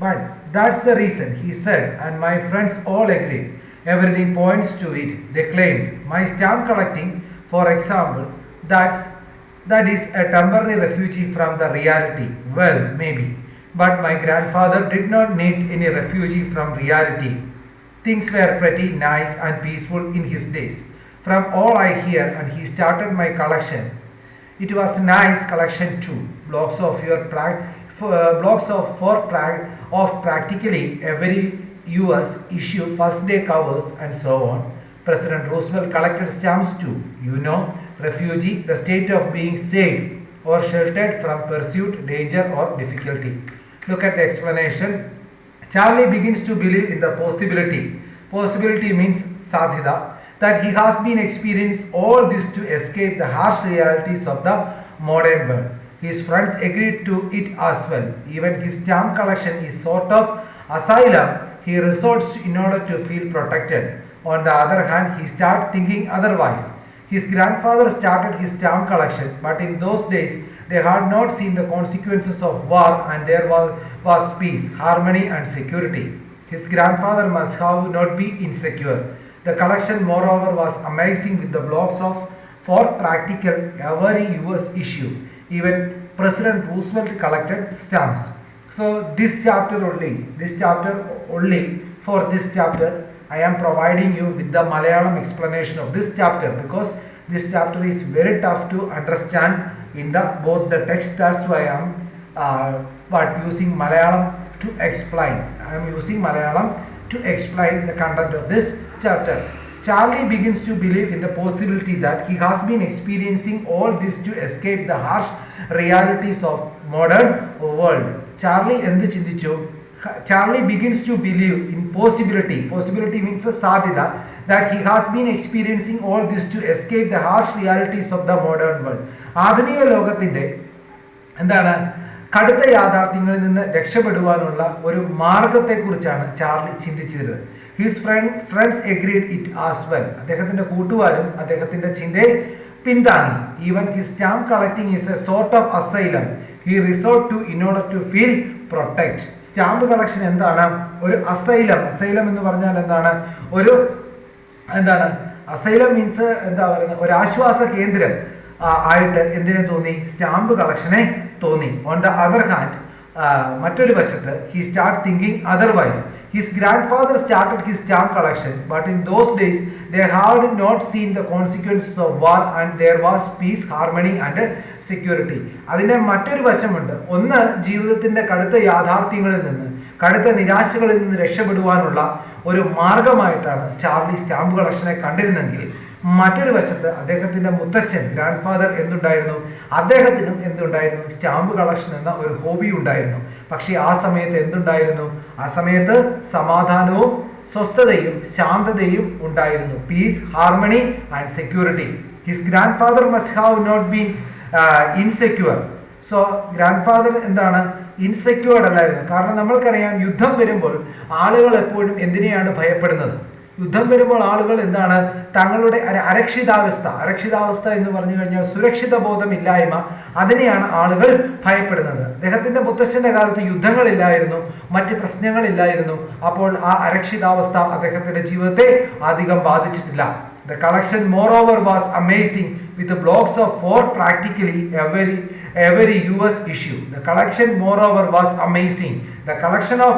But that's the reason, he said, and my friends all agreed. Everything points to it, they claimed. My stamp collecting, for example, that is a temporary refugee from the reality. Well, maybe. But my grandfather did not need any refugee from reality. Things were pretty nice and peaceful in his days. From all I hear, and he started my collection. It was nice collection too. Blocks of your blocks of of practically every U.S. issue first day covers and so on. President Roosevelt collected stamps too. You know, refugee, the state of being safe or sheltered from pursuit, danger, or difficulty. Look at the explanation. Charlie begins to believe in the possibility. Possibility means sadhida, that he has been experienced all this to escape the harsh realities of the modern world. His friends agreed to it as well. Even his stamp collection is sort of asylum he resorts to in order to feel protected. On the other hand, he started thinking otherwise. His grandfather started his stamp collection, but in those days they had not seen the consequences of war and there was peace, harmony, and security. His grandfather must have not been insecure. The collection, moreover, was amazing with the blocks of for practical every US issue. Even President Roosevelt collected stamps. So this chapter only for this chapter, I am providing you with the Malayalam explanation of this chapter because this chapter is very tough to understand in the both the text. That's why I am using Malayalam to explain. I am using Malayalam to explain the content of this chapter. Charlie begins to believe in the possibility that he has been experiencing all this to escape the harsh realities of modern world. Charlie എന്ത് ചിന്തിച്ചു? Charlie begins to believe in possibility. Possibility means a sadhya that he has been experiencing all this to escape the harsh realities of the modern world. ആധുനിക ലോകത്തിന്റെ എന്താണ് കടുത്ത യാഥാർത്ഥ്യങ്ങളിൽ നിന്ന് രക്ഷപ്പെടുവാനുള്ള ഒരു മാർഗത്തെക്കുറിച്ചാണ് ചാർലി ചിന്തിച്ചത്. His friends agreed it as well. അദ്ദേഹത്തിന്റെ കൂട്ടുകാരും അദ്ദേഹത്തിന്റെ ചിന്തയെ പിന്താങ്ങി. Even his stamp collecting is a sort of asylum he resort to in order to feel protect. Stamp collection എന്താണ്? ഒരു അസൈലം. അസൈലം എന്ന് പറഞ്ഞാൽ എന്താണ്? അസൈലം മീൻസ് എന്താ പറയുന്നത്, ഒരു ആശ്വാസ കേന്ദ്രം ആയിട്ട് എന്തിനെ തോന്നി? സ്റ്റാമ്പ് കളക്ഷനെ തോന്നി. ഓൺ ദ അതർ ഹാൻഡ്, മറ്റൊരു വശത്ത് he start thinking otherwise. His grandfather started his stamp collection, but in those days they had not seen the consequences of war and there was peace, harmony and security. അതിൻ്റെ മറ്റൊരു വശമുണ്ട്. ഒന്ന്, ജീവിതത്തിൻ്റെ കടുത്ത യാഥാർത്ഥ്യങ്ങളിൽ നിന്ന്, കടുത്ത നിരാശകളിൽ നിന്ന് രക്ഷപ്പെടുവാനുള്ള ഒരു മാർഗമായിട്ടാണ് ചാർലി സ്റ്റാമ്പ് കളക്ഷനെ കണ്ടിരുന്നെങ്കിൽ, മറ്റൊരു വശത്ത് അദ്ദേഹത്തിൻ്റെ മുത്തശ്ശൻ ഗ്രാൻഡ് ഫാദർ എന്തുണ്ടായിരുന്നു? അദ്ദേഹത്തിനും എന്തുണ്ടായിരുന്നു? സ്റ്റാമ്പ് കളക്ഷൻ എന്ന ഒരു ഹോബി ഉണ്ടായിരുന്നു. പക്ഷേ ആ സമയത്ത് എന്തുണ്ടായിരുന്നു? ആ സമയത്ത് സമാധാനവും സ്വസ്ഥതയും ശാന്തതയും ഉണ്ടായിരുന്നു. Peace, harmony and security. His grandfather must have not been insecure. So grandfather എന്താണ്? ഇൻസെക്യൂർഡ് അല്ലായിരുന്നു. കാരണം നമ്മൾക്കറിയാം, യുദ്ധം വരുമ്പോൾ ആളുകൾ എപ്പോഴും എന്തിനെയാണ് ഭയപ്പെടുന്നത്? യുദ്ധം വരുമ്പോൾ ആളുകൾ എന്താണ്? തങ്ങളുടെ അരക്ഷിതാവസ്ഥ എന്ന് പറഞ്ഞു കഴിഞ്ഞാൽ സുരക്ഷിത ബോധമില്ലായ്മ, അതിനെയാണ് ആളുകൾ ഭയപ്പെടുന്നത്. അദ്ദേഹത്തിന്റെ മുത്തശ്ശന്റെ കാലത്ത് യുദ്ധങ്ങളില്ലായിരുന്നു, മറ്റ് പ്രശ്നങ്ങളില്ലായിരുന്നു. അപ്പോൾ ആ അരക്ഷിതാവസ്ഥ അദ്ദേഹത്തിന്റെ ജീവിതത്തെ അധികം ബാധിച്ചിട്ടില്ല. The collection moreover was amazing with the blocks of for practically every US issue. The collection moreover was amazing. The collection of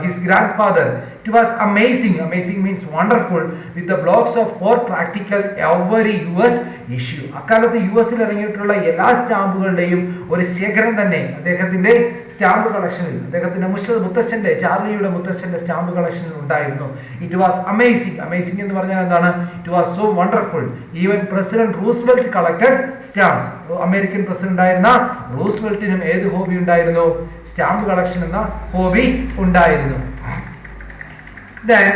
his grandfather, it was amazing. Amazing means wonderful with the blocks of for practical every US issue. അക്കാലത്ത് US ൽ ഇറങ്ങിയിട്ടുള്ള എല്ലാ സ്റ്റാമ്പുകളുടെയും ഒരു ശേഖരം തന്നെ അദ്ദേഹത്തിന്റെ stamp കളക്ഷനിൽ, അദ്ദേഹത്തിന്റെ മുത്തശ്ശന്റെ, ചാർലിയുടെ മുത്തശ്ശന്റെ സ്റ്റാമ്പ് കളക്ഷനിൽ ഉണ്ടായിരുന്നു. It was amazing. അമേസിംഗ് എന്ന് പറഞ്ഞാൽ എന്താണ്? It was so wonderful. Even president Roosevelt collected stamps. American president ആയിരുന്ന റൂസ്വെൽറ്റിനും ഏത് ഹോബി ഉണ്ടായിരുന്നു? സ്റ്റാമ്പ് കളക്ഷൻ എന്ന ഹോബി ഉണ്ടായിരുന്നു. Then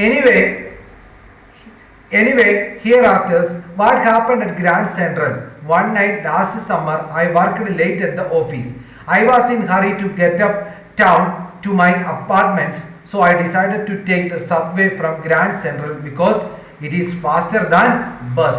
anyway, hereafter, what happened at Grand Central? One night last summer, I worked late at the office. I was in hurry to get up town to my apartments, so I decided to take the subway from Grand Central because it is faster than bus.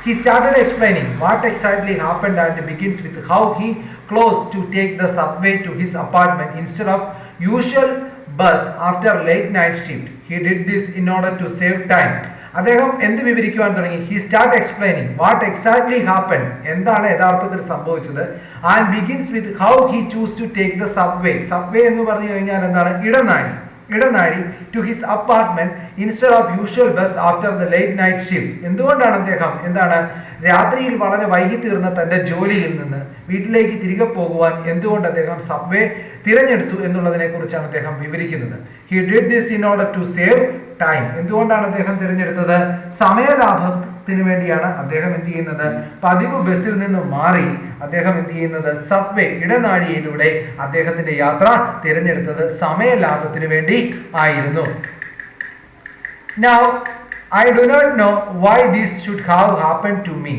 He started explaining what exactly happened and begins with how he closed to take the subway to his apartment instead of usual bus after late night shift. He did this in order to save time. അദ്ദേഹം എന്ത് വിവരിക്കുവാൻ തുടങ്ങി? He start explaining what exactly happen, എന്താണ് യഥാർത്ഥത്തിൽ സംഭവിച്ചത്. And begins with how he choose to take the subway. Subway എന്ന് പറഞ്ഞു കഴിഞ്ഞാൽ എന്താണ്? ഇടനാഴി to his apartment instead of usual bus after the late night shift. എന്തുകൊണ്ടാണ് അദ്ദേഹം രാത്രിയിൽ വളരെ വൈകി തീർന്ന തന്റെ ജോലിയിൽ നിന്ന് വീട്ടിലേക്ക് തിരികെ പോകുവാൻ എന്തുകൊണ്ട് അദ്ദേഹം സബ്വേ തിരഞ്ഞെടുത്തു എന്നുള്ളതിനെ കുറിച്ചാണ് അദ്ദേഹം വിവരിക്കുന്നത്. He did this in order to save time. എന്തുകൊണ്ടാണ് അദ്ദേഹം തിരഞ്ഞെടുത്തത്? സമയലാഭത്തിന് വേണ്ടിയാണ് അദ്ദേഹം എന്ത് ചെയ്യുന്നത്? പതിവ് ബസ്സിൽ നിന്ന് മാറി അദ്ദേഹം എന്ത് ചെയ്യുന്നത്? സബ്വേ ഇടനാഴിയിലൂടെ അദ്ദേഹത്തിന്റെ യാത്ര തിരഞ്ഞെടുത്തത് സമയലാഭത്തിന് വേണ്ടി ആയിരുന്നു. Now I do not know why this should have happened to me.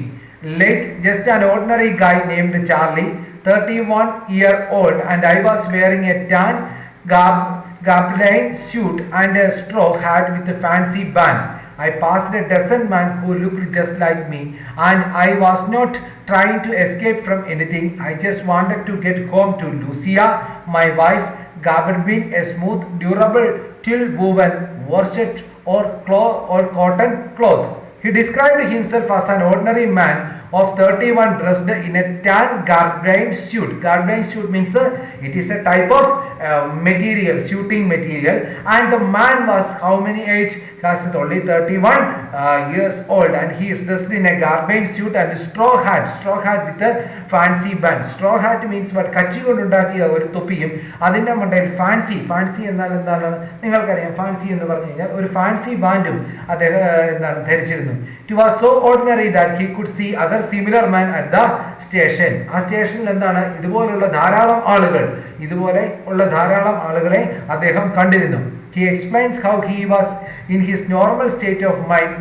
Late, just an ordinary guy named Charlie, 31-year-old, and I was wearing a tan gabardine suit and a straw hat with a fancy band. I passed a dozen men who looked just like me, and I was not trying to escape from anything. I just wanted to get home to Lucia, my wife. Gabardine, a smooth, durable, twill-woven worsted or cotton cloth. He described himself as an ordinary man of 31 dressed in a tan gabardine suit. Gabardine suit means it is a type of material, suiting material, and the man was how many age? He is only 31 years old, and he is dressed in a gabardine suit and straw hat with a fancy band. Straw hat means what? കച്ചി കൊണ്ടുണ്ടാക്കിയ ഒരു തൊപ്പിയും അതിൻ്റെ മണ്ടയിൽ fancy എന്നാൽ എന്താണ് നിങ്ങൾക്കറിയാം. Fancy എന്ന് പറഞ്ഞു കഴിഞ്ഞാൽ ഒരു ഫാൻസി ബാൻഡും അദ്ദേഹം ധരിച്ചിരുന്നു. It was so ordinary that he could see other similar men at the station. ആ സ്റ്റേഷനിൽ ഇതുപോലുള്ള ധാരാളം ആളുകളെ അദ്ദേഹം കണ്ടിരുന്നു. He explains how he was in his normal state of mind,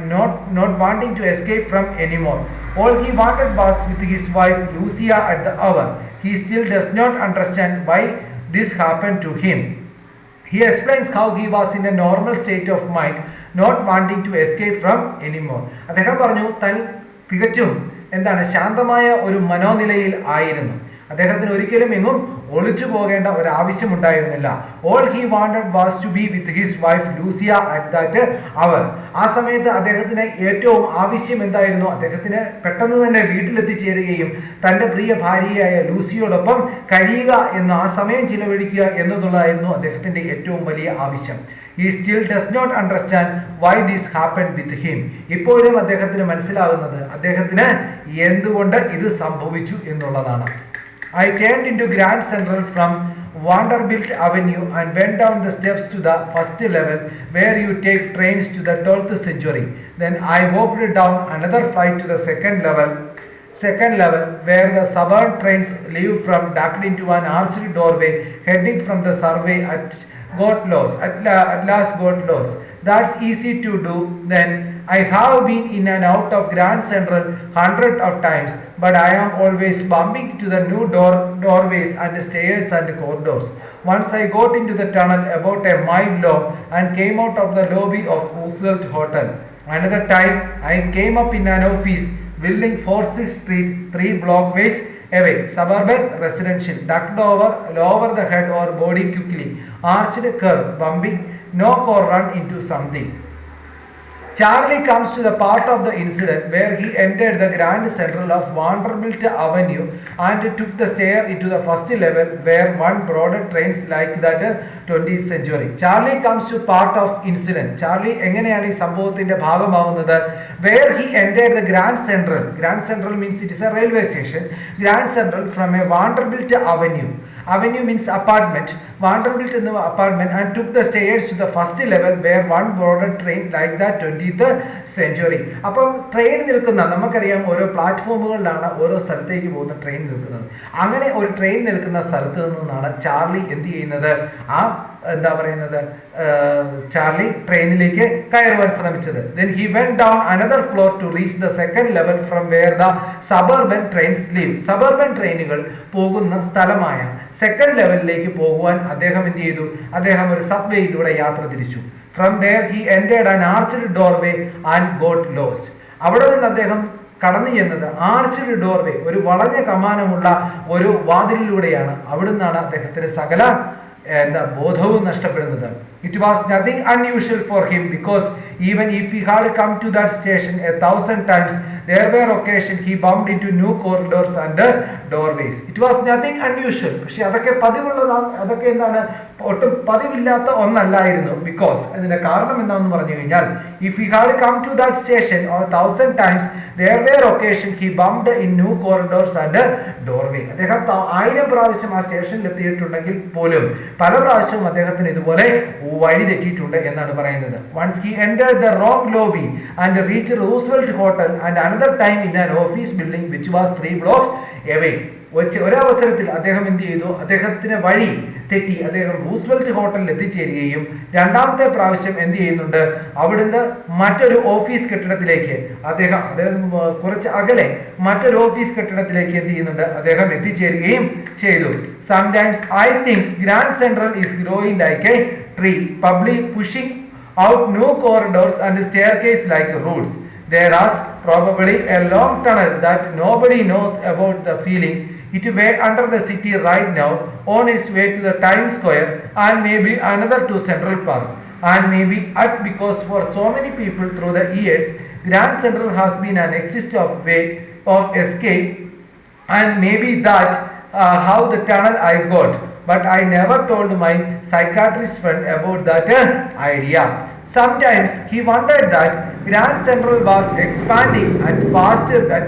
not wanting to escape from anymore. All he wanted was with his wife Lucia at the hour. He still does not understand why this happened to him. He explains how he was in a normal state of mind, not wanting to escape from anymore. അദ്ദേഹം പറഞ്ഞു താൻ തികച്ചും ശാന്തമായ ഒരു മനോനിലയിൽ ആയിരുന്നു. അദ്ദേഹത്തിന് ഒരിക്കലും എങ്ങും ഒളിച്ചു പോകേണ്ട ഒരു ആവശ്യമുണ്ടായിരുന്നില്ല. All he wanted was to be with his wife Lucia at that hour. ആ സമയത്ത് അദ്ദേഹത്തിന് ഏറ്റവും ആവശ്യം എന്തായിരുന്നു? അദ്ദേഹത്തിന് പെട്ടെന്ന് തന്നെ വീട്ടിലെത്തിച്ചേരുകയും തൻ്റെ പ്രിയ ഭാര്യയായ ലൂസിയോടൊപ്പം കഴിയുക എന്ന്, ആ സമയം ചിലവഴിക്കുക എന്നതുള്ളതായിരുന്നു അദ്ദേഹത്തിൻ്റെ ഏറ്റവും വലിയ ആവശ്യം. He still does not understand why this happened with him. ഇപ്പോഴും അദ്ദേഹത്തിന് മനസ്സിലാകുന്നത് അദ്ദേഹത്തിന് എന്തുകൊണ്ട് ഇത് സംഭവിച്ചു എന്നുള്ളതാണ്. I turned into Grand Central from Vanderbilt Avenue and went down the steps to the first level where you take trains to the 12th century. Then I walked down another flight to the second level where the suburban trains leave from ducked into an arched doorway heading from the survey at last got lost. That's easy to do. Then I have been in and out of Grand Central hundreds of times, but I am always bumping to the new doorways and stairs and corridors. Once I got into the tunnel about a mile long and came out of the lobby of Roosevelt Hotel. Another time I came up in an office building 46th Street, 3 blockways away. Suburban residential, ducked over the head or body quickly, arched curve, bumping, knock or run into something. Charlie comes to the part of the incident where he entered the Grand Central of Vanderbilt Avenue and took the stair into the first level where one boarded trains like that 20th century. Charlie comes to part of incident. Charlie എങ്ങനെയാണ് ഈ സംഭവത്തിന്റെ ഭാഗമാവുന്നത്? Where he entered the Grand Central. Grand Central means it is a railway station. Grand Central from a Vanderbilt Avenue. Avenue means apartment. Vanderbilt in the apartment and took the stairs to the first level where one boarded train like that 20th century. അപ്പം train നിൽക്കുന്ന, നമുക്കറിയാം ഓരോ പ്ലാറ്റ്ഫോമുകളിലാണ് ഓരോ സ്ഥലത്തേക്ക് പോകുന്ന train നിൽക്കുന്നത്. അങ്ങനെ ഒരു ട്രെയിൻ നിൽക്കുന്ന സ്ഥലത്ത് നിന്നാണ് ചാർലി എന്ത് ചെയ്യുന്നത്? ചാർലി ട്രെയിനിലേക്ക് കയറുവാൻ ശ്രമിച്ചത്. Then he went down another floor to reach the second level from where the suburban trains leave. Suburban ട്രെയിനുകൾ പോകുന്ന സ്ഥലമായ സെക്കൻഡ് ലെവലിലേക്ക് പോകുവാൻ അദ്ദേഹം എന്ത് ചെയ്തു? അദ്ദേഹം ഒരു സബ്വേയിലൂടെ യാത്ര തിരിച്ചു. From there he entered an arched doorway and got lost. അവിടെ നിന്ന് അദ്ദേഹം കടന്നു ചെന്നത് ആർച്ച്ഡ് ഡോർവേ, ഒരു വളഞ്ഞ കമാനമുള്ള ഒരു വാതിലിലൂടെയാണ്. അവിടുന്നാണ് അദ്ദേഹത്തിന് സകല എന്താ ബോധവും നഷ്ടപ്പെടുന്നത്. It was nothing unusual for him because even if he had come to that station 1,000 times, there were occasions he bumped into new corridors and doorways. It was nothing unusual. പക്ഷെ അതൊക്കെ പതിവുള്ളതാണ്, അതൊക്കെ എന്താണ് ഒട്ടും പതിവില്ലാത്ത ഒന്നല്ലായിരുന്നു. ബിക്കോസ് അതിന്റെ കാരണം എന്താണെന്ന് പറഞ്ഞു കഴിഞ്ഞാൽ if he had come to that station 1,000 times, there were occasions he bumped in new corridors and doorway. അദ്ദേഹം 1000 പ്രാവശ്യം ആ സ്റ്റേഷനിൽ എത്തിയിട്ടുണ്ടെങ്കിൽ പോലും പല പ്രാവശ്യവും അദ്ദേഹത്തിന് ഇതുപോലെ വഴി തെറ്റിയിട്ടുണ്ട് എന്നാണ് പറയുന്നത്. Once he entered the wrong lobby and reached Roosevelt Hotel and another time in an office building which was 3 blocks away. ഒരവസരത്തിൽ അദ്ദേഹം എന്ത് ചെയ്തു, അദ്ദേഹത്തിന് വഴി തെറ്റി അദ്ദേഹം റൂസ്വെൽറ്റ് ഹോട്ടലിൽ എത്തിച്ചേരുകയും രണ്ടാമത്തെ പ്രാവശ്യം എന്ത് ചെയ്യുന്നുണ്ട്, അവിടുന്ന് മറ്റൊരു ഓഫീസ് കെട്ടിടത്തിലേക്ക് അദ്ദേഹം കുറച്ച് അകലെ മറ്റൊരു ഓഫീസ് കെട്ടിടത്തിലേക്ക് എന്ത് ചെയ്യുന്നുണ്ട്, അദ്ദേഹം എത്തിച്ചേരുകയും ചെയ്തു. Sometimes I think Grand Central is growing like a tree, probably pushing out new corridors and staircase like roots. There is probably a long tunnel that nobody knows about the feeling. It way under the city right now, on its way to the Times Square and maybe another to Central Park. And maybe because for so many people through the years, Grand Central has been an existential way of escape, and maybe that how the tunnel I got. But I never told my psychiatrist friend about that idea. Sometimes he wondered that Grand Central was expanding at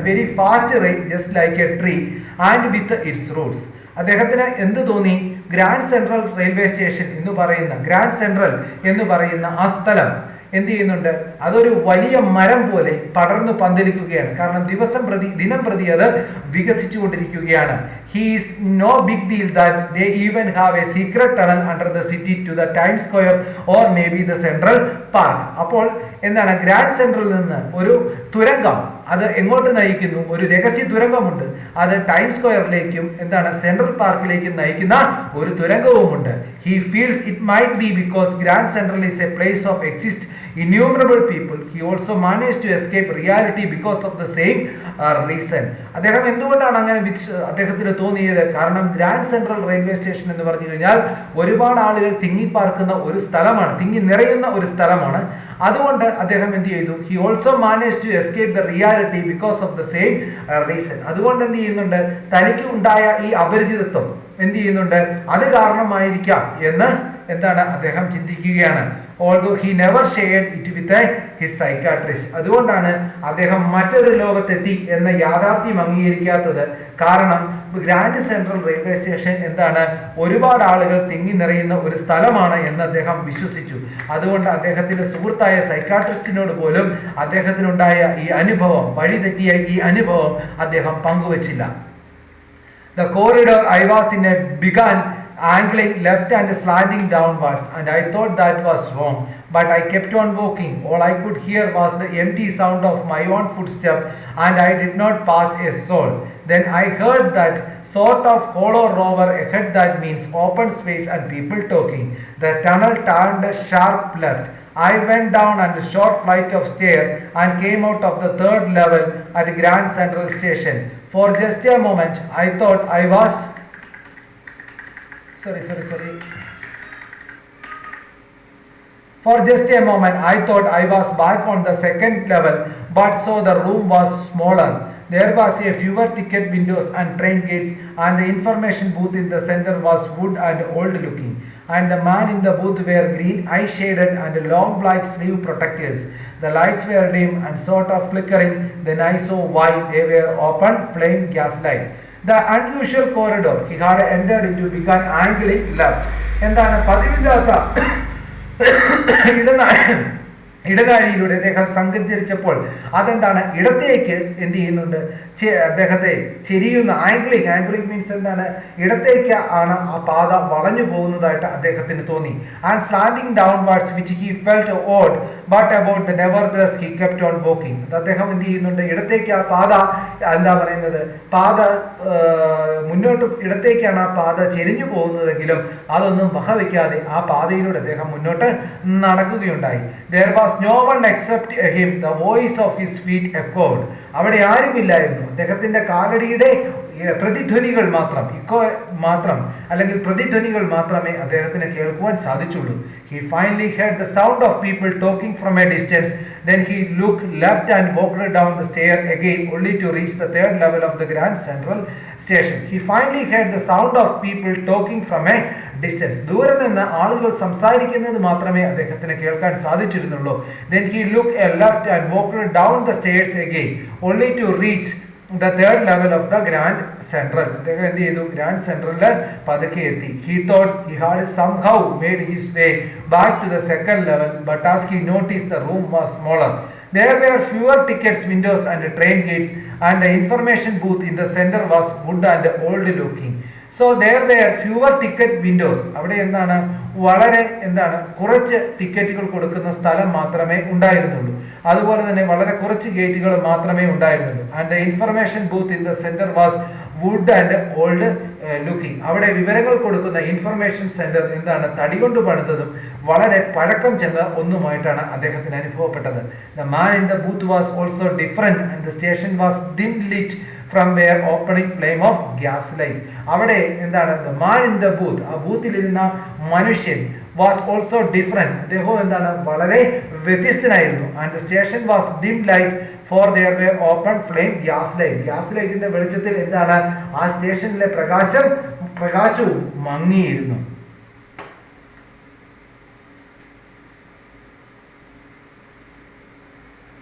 very fast rate, just like a tree, and with its roots. അദ്ദേഹത്തിന് എന്ത് തോന്നി, grand central railway station എന്ന് പറയുന്ന grand central എന്ന് പറയുന്ന ആ സ്ഥലം എന്ത് ചെയ്യുന്നുണ്ട്, അതൊരു വലിയ മരം പോലെ പടർന്നു പന്തലിക്കുകയാണ്. കാരണം ദിനം പ്രതി അത് വികസിച്ചുകൊണ്ടിരിക്കുകയാണ്. He is no big deal that they even have a secret tunnel under the city to the Times Square or maybe the Central Park. അപ്പോൾ എന്താണ്, ഗ്രാൻഡ് സെൻട്രലിൽ നിന്ന് ഒരു തുരങ്കം അത് എങ്ങോട്ട് നയിക്കുന്നു, ഒരു രഹസ്യ തുരങ്കമുണ്ട്. അത് ടൈംസ് സ്ക്വയറിലേക്കും എന്താണ് സെൻട്രൽ പാർക്കിലേക്കും നയിക്കുന്ന ഒരു തുരങ്കവുമുണ്ട്. He feels it might be because Grand Central is a place of exist innumerable people. He also managed to escape reality because of the same reason. അദ്ദേഹം എന്തുകൊണ്ടാണ് അങ്ങനെ അദ്ദേഹത്തിന് തോന്നിയത്, കാരണം ഗ്രാൻഡ് സെൻട്രൽ റെയിൽവേ സ്റ്റേഷൻ എന്ന് പറഞ്ഞു കഴിഞ്ഞാൽ ഒരുപാട് ആളുകൾ തിങ്ങിപ്പാർക്കുന്ന ഒരു സ്ഥലമാണ്, തിങ്ങി നിറയുന്ന ഒരു സ്ഥലമാണ്. അതുകൊണ്ട് അദ്ദേഹം എന്ത് ചെയ്തു, he also managed to escape the reality because of the same reason. അതുകൊണ്ട് എന്ത് ചെയ്യുന്നുണ്ട്, തനിക്ക് ഉണ്ടായ ഈ അപരിചിതത്വം എന്ത് ചെയ്യുന്നുണ്ട്, അത് കാരണമായിരിക്കാം എന്ന് എന്താണ് അദ്ദേഹം ചിന്തിക്കുകയാണ്. Although he never shared it with his psychiatrist. അതുകൊണ്ടാണ് അദ്ദേഹം മറ്റൊരു ലോകത്തെത്തി എന്ന യാഥാർത്ഥ്യം അംഗീകരിക്കാത്തത്. കാരണം ഗ്രാൻഡ് സെൻട്രൽ റെയിൽവേ സ്റ്റേഷൻ എന്താണ്, ഒരുപാട് ആളുകൾ തിങ്ങി നിറയുന്ന ഒരു സ്ഥലമാണ് എന്ന് അദ്ദേഹം വിശ്വസിച്ചു. അതുകൊണ്ട് അദ്ദേഹത്തിന്റെ സുഹൃത്തായ സൈക്കാട്രിസ്റ്റിനോട് പോലും അദ്ദേഹത്തിനുണ്ടായ ഈ അനുഭവം, വഴിതെറ്റിയ ഈ അനുഭവം അദ്ദേഹം പങ്കുവച്ചില്ല. The corridor I was in began angling left and slanting downwards, and I thought that was wrong, but I kept on walking. All I could hear was the empty sound of my own footstep, and I did not pass a soul. Then I heard that sort of hollow roar ahead, that means open space and people talking. The tunnel turned sharp left. I went down a short flight of stairs and came out of the 3rd level at Grand Central Station. For just a moment I thought I was For just a moment I thought I was back on the 2nd level, but so the room was smaller. There was a fewer ticket windows and train gates, and the information booth in the center was wood and old looking, and the man in the booth were green eye shaded and long black sleeve protectors. The lights were dim and sort of flickering. Then I saw why. They were open flame gaslight. The unusual corridor he had entered into began angling left. എന്താണ്, പതിവില്ലാത്ത ഇടനാഴിയിലൂടെ അദ്ദേഹം സഞ്ചരിച്ചപ്പോൾ അതെന്താണ്, ഇടത്തേക്ക് എന്ത് ചെയ്യുന്നുണ്ട്, അദ്ദേഹത്തെ ചെരിയുന്ന angling means എന്താണ്, ഇടത്തേക്ക് ആണ് ആ പാത വളഞ്ഞു പോകുന്നതായിട്ട് അദ്ദേഹത്തിന് തോന്നി. And slanting downwards which he felt odd but about the nevertheless he kept on walking. അദ്ദേഹം എന്ത് ചെയ്യുന്നുണ്ട്, ഇടത്തേക്ക് ആ പാത എന്താ പറയുന്നത്, പാത മുന്നോട്ട് ഇടത്തേക്കാണ് ആ പാത ചെരിഞ്ഞു പോകുന്നതെങ്കിലും അതൊന്നും വകവയ്ക്കാതെ ആ പാതയിലൂടെ അദ്ദേഹം മുന്നോട്ട് നടക്കുകയുണ്ടായി. There was no one except him. The voice of his feet echoed. അവിടെ ആരുമില്ലായിരുന്നു. അദ്ദേഹത്തിന്റെ കാലടിയുടെ പ്രതിധ്വനികൾ മാത്രം, ഇക്കോ മാത്രം അല്ലെങ്കിൽ പ്രതിധ്വനികൾ മാത്രമേ അദ്ദേഹത്തിന് കേൾക്കുവാൻ സാധിച്ചുള്ളൂ. He finally heard the sound of people talking from a distance. Then he looked left and walked down the stair again, only to reach the third level of the Grand Central Station. He finally heard the sound of people talking from a distance. ദൂരെ നിന്ന് ആളുകൾ സംസാരിക്കുന്നത് മാത്രമേ അദ്ദേഹത്തിന് കേൾക്കാൻ സാധിച്ചിരുന്നുള്ളൂ. Then he looked left and walked down the stairs again, only to reach the third level of the Grand Central. അദ്ദേഹം എന്ത് ചെയ്തു? ഗ്രാൻഡ് സെൻട്രലിൽ പതുക്കെ എത്തി. He thought he had somehow made his way back to the second level, but as he noticed, the room was smaller. There were fewer tickets windows and train gates, and the information booth in the center was wood and old looking. So there were fewer ticket windows. അവിടെ എന്താണ്? വളരെ കുറച്ച് ടിക്കറ്റുകൾ കൊടുക്കുന്ന സ്ഥലം മാത്രമേ ഉണ്ടായിരുന്നുള്ളൂ. അതുപോലെ തന്നെ വളരെ കുറച്ച് ഗേറ്റുകൾ മാത്രമേ ഉണ്ടായിരുന്നുള്ളൂ. And the information booth in the centre was would and old looking. അവിടെ വിവരങ്ങൾ കൊടുക്കുന്ന ഇൻഫർമേഷൻ സെന്റർ തടി കൊണ്ട് പണിതതും വളരെ പഴക്കം ചെന്ന ഒന്നുമായിട്ടാണ് അദ്ദേഹത്തിന് അനുഭവപ്പെട്ടത്. The man in the booth was also different and the station was dim lit from where opening flame of gas light. അവിടെ the man in the booth, ആ ബൂത്തിലിരുന്ന മനുഷ്യൻ was also different. അദ്ദേഹം വളരെ വ്യത്യസ്തനായിരുന്നു. And the station was dim light, for there were open flame gas light. Gas ലൈറ്റിന്റെ വെളിച്ചത്തിൽ ആ സ്റ്റേഷനിലെ പ്രകാശവും മങ്ങിയിരുന്നു.